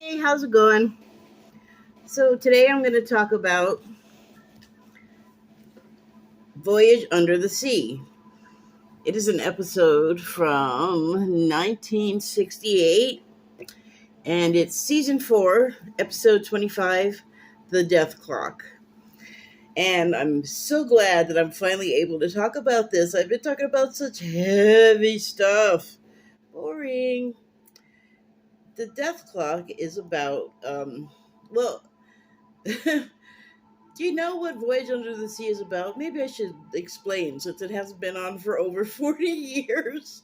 Hey, how's it going? So today I'm going to talk about Voyage Under the Sea. It is an episode from 1968, and it's season 4, episode 25, The Death Clock. And I'm so glad that I'm finally able to talk about this. I've been talking about such heavy stuff. Boring. The Death Clock is about, well, do you know what Voyage Under the Sea is about? Maybe I should explain since it hasn't been on for over 40 years.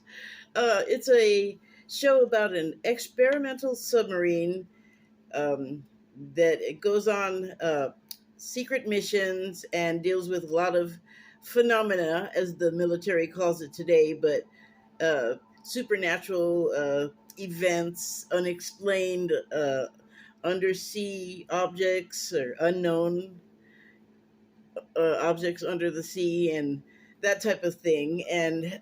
It's a show about an experimental submarine that it goes on secret missions and deals with a lot of phenomena, as the military calls it today, but supernatural events, unexplained undersea objects or unknown objects under the sea and that type of thing. And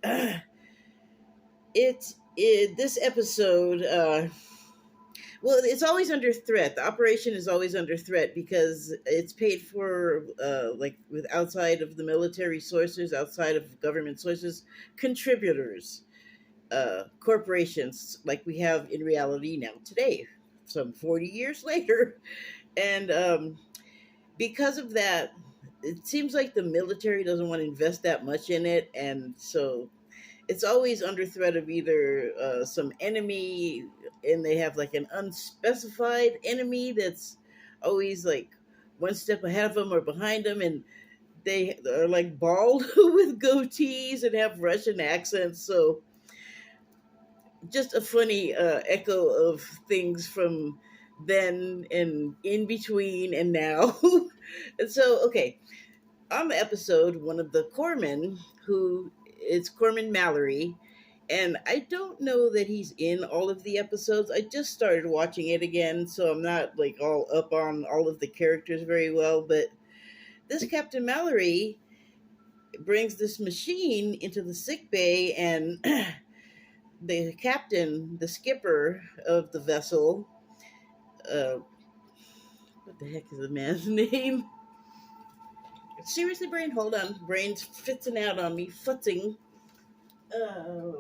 this episode, well, it's always under threat. The operation is always under threat because it's paid for, like with outside of the military sources, outside of government sources, contributors, corporations, like we have in reality now today, some 40 years later. And because of that, it seems like the military doesn't want to invest that much in it, and so it's always under threat of either some enemy, and they have like an unspecified enemy that's always like one step ahead of them or behind them, and they are like bald with goatees and have Russian accents. So just a funny echo of things from then and in between and now. And so, okay, on the episode, one of the corpsmen, who is Corman Mallory, and I don't know that he's in all of the episodes. I just started watching it again, so I'm not like all up on all of the characters very well. But this Captain Mallory brings this machine into the sick bay, and the captain, the skipper of the vessel, uh, what the heck is the man's name? Seriously, brain, hold on. Brain's fitzing out on me. Futzing. Uh,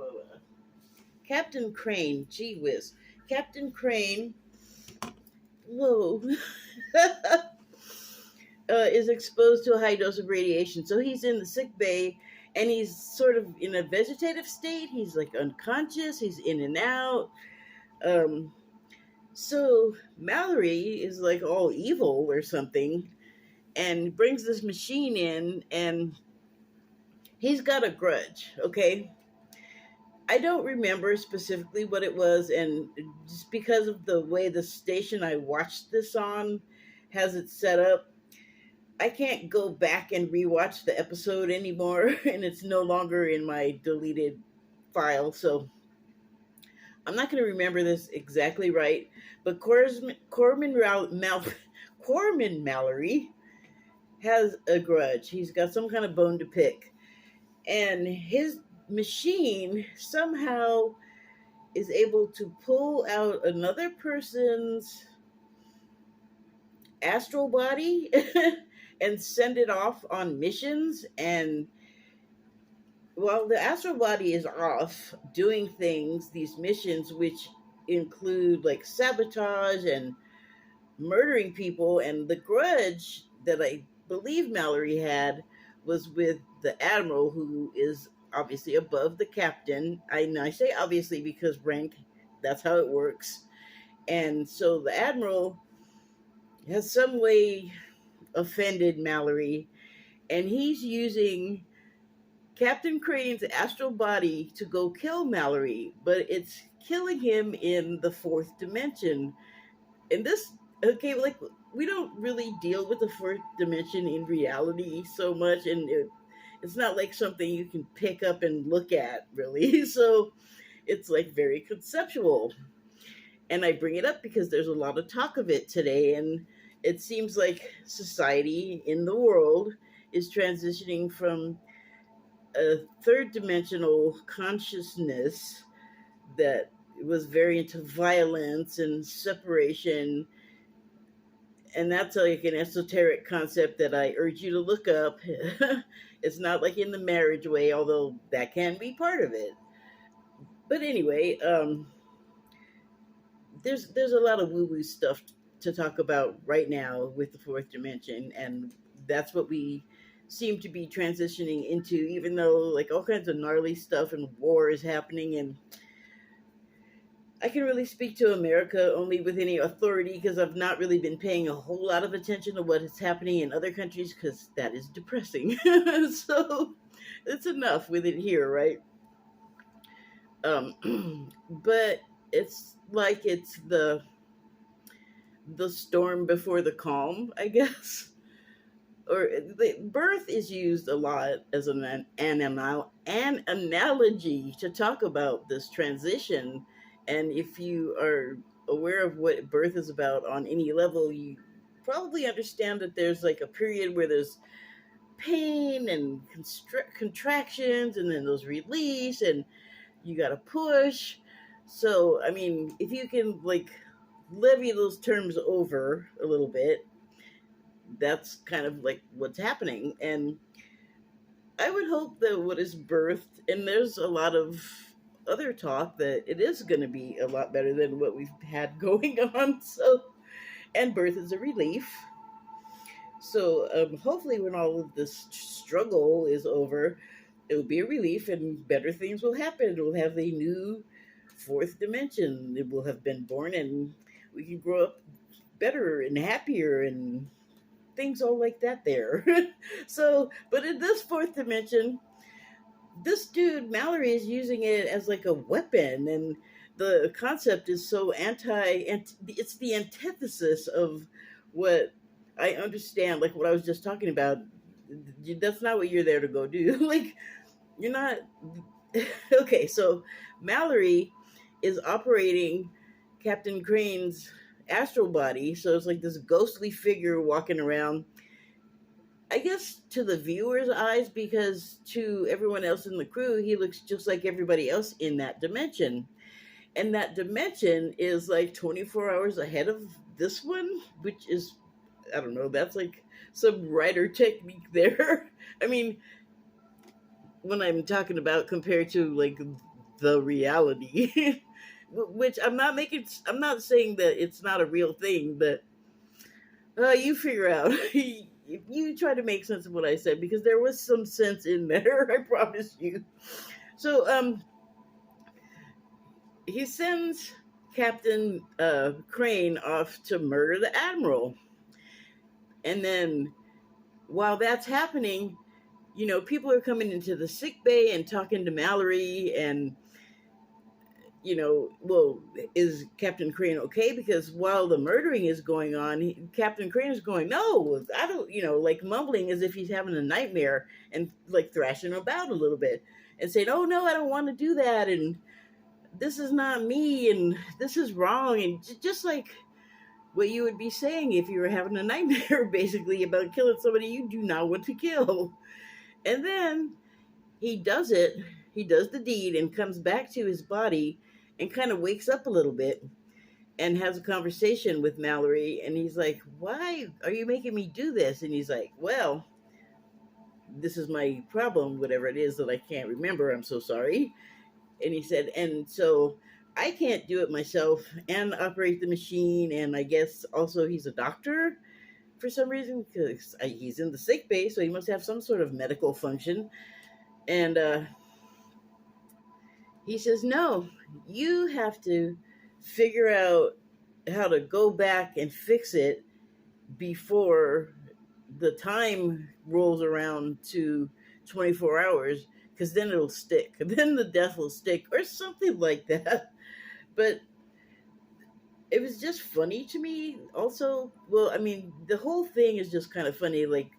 Captain Crane, gee whiz. Captain Crane, whoa, is exposed to a high dose of radiation. So he's in the sick bay and he's sort of in a vegetative state. He's like unconscious, he's in and out. Um, so Mallory is like all evil or something and brings this machine in, and he's got a grudge, okay? I don't remember specifically what it was, and just because of the way the station I watched this on has it set up, I can't go back and rewatch the episode anymore, and it's no longer in my deleted file, so I'm not going to remember this exactly right. But Corman Mallory has a grudge. He's got some kind of bone to pick, and his machine somehow is able to pull out another person's astral body and send it off on missions. And while the astral body is off doing things, these missions, which include like sabotage and murdering people, and the grudge that I believe Mallory had was with the admiral, who is obviously above the captain. I say obviously because rank, that's how it works. And so the admiral has some way offended Mallory, and he's using Captain Crane's astral body to go kill Mallory, but it's killing him in the fourth dimension. And this, okay, like we don't really deal with the fourth dimension in reality so much, and it's not like something you can pick up and look at, really. So it's like very conceptual. And I bring it up because there's a lot of talk of it today, and it seems like society in the world is transitioning from a third dimensional consciousness that was very into violence and separation, and that's like an esoteric concept that I urge you to look up. It's not like in the marriage way, although that can be part of it. But anyway, there's a lot of woo woo stuff to talk about right now with the fourth dimension, and that's what we seem to be transitioning into. Even though like all kinds of gnarly stuff and war is happening, and I can really speak to America only with any authority because I've not really been paying a whole lot of attention to what is happening in other countries because that is depressing. So it's enough with it here, right? But it's like it's the storm before the calm, I guess. Or the birth is used a lot as an analogy to talk about this transition. And if you are aware of what birth is about on any level, you probably understand that there's like a period where there's pain and contractions, and then there's release, and you got to push. So, I mean, if you can like levy those terms over a little bit, that's kind of like what's happening. And I would hope that what is birthed, and there's a lot of other talk that it is going to be a lot better than what we've had going on. So, and birth is a relief. So, hopefully, when all of this struggle is over, it will be a relief and better things will happen. We'll have a new fourth dimension. It will have been born, and we can grow up better and happier and things all like that there. So, but in this fourth dimension, this dude Mallory is using it as like a weapon, and the concept is so and it's the antithesis of what I understand, like what I was just talking about. That's not what you're there to go do. Like, you're not. Okay, so Mallory is operating Captain Crane's astral body, so it's like this ghostly figure walking around, I guess to the viewer's eyes, because to everyone else in the crew he looks just like everybody else in that dimension. And that dimension is like 24 hours ahead of this one, which is, I don't know, that's like some writer technique there. I mean, when I'm talking about compared to like the reality, which I'm not saying that it's not a real thing, but you figure out. You try to make sense of what I said, because there was some sense in there, I promise you. So, he sends Captain Crane off to murder the Admiral. And then while that's happening, you know, people are coming into the sick bay and talking to Mallory, and you know, well, is Captain Crane okay? Because while the murdering is going on, Captain Crane is going, no, I don't, you know, like mumbling as if he's having a nightmare and like thrashing about a little bit and saying, oh no, I don't want to do that. And this is not me. And this is wrong. And just like what you would be saying if you were having a nightmare, basically, about killing somebody you do not want to kill. And then he does it. He does the deed and comes back to his body and kind of wakes up a little bit and has a conversation with Mallory. And he's like, why are you making me do this? And he's like, well, this is my problem, whatever it is that I can't remember. I'm so sorry. And he said, and so I can't do it myself and operate the machine. And I guess also he's a doctor for some reason, because he's in the sick bay, so he must have some sort of medical function. And he says, no, you have to figure out how to go back and fix it before the time rolls around to 24 hours, because then it'll stick. Then the death will stick, or something like that. But it was just funny to me also. Well, I mean, the whole thing is just kind of funny. Like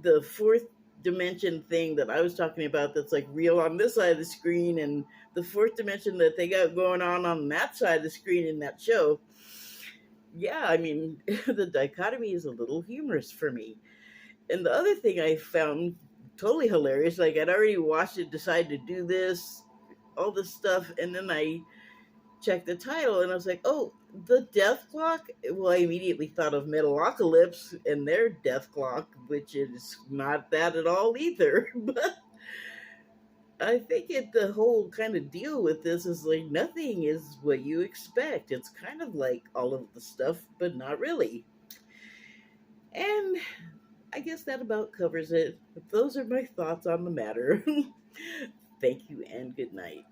the fourth dimension thing that I was talking about, that's like real on this side of the screen, and the fourth dimension that they got going on that side of the screen in that show. Yeah, I mean, the dichotomy is a little humorous for me. And the other thing I found totally hilarious, like I'd already watched it, decide to do this, all this stuff, and then I checked the title and I was like, oh, the Death Clock. Well, I immediately thought of Metalocalypse and their Death Clock, which is not that at all either. But I think the whole kind of deal with this is like nothing is what you expect. It's kind of like all of the stuff, but not really. And I guess that about covers it. Those are my thoughts on the matter. Thank you and good night.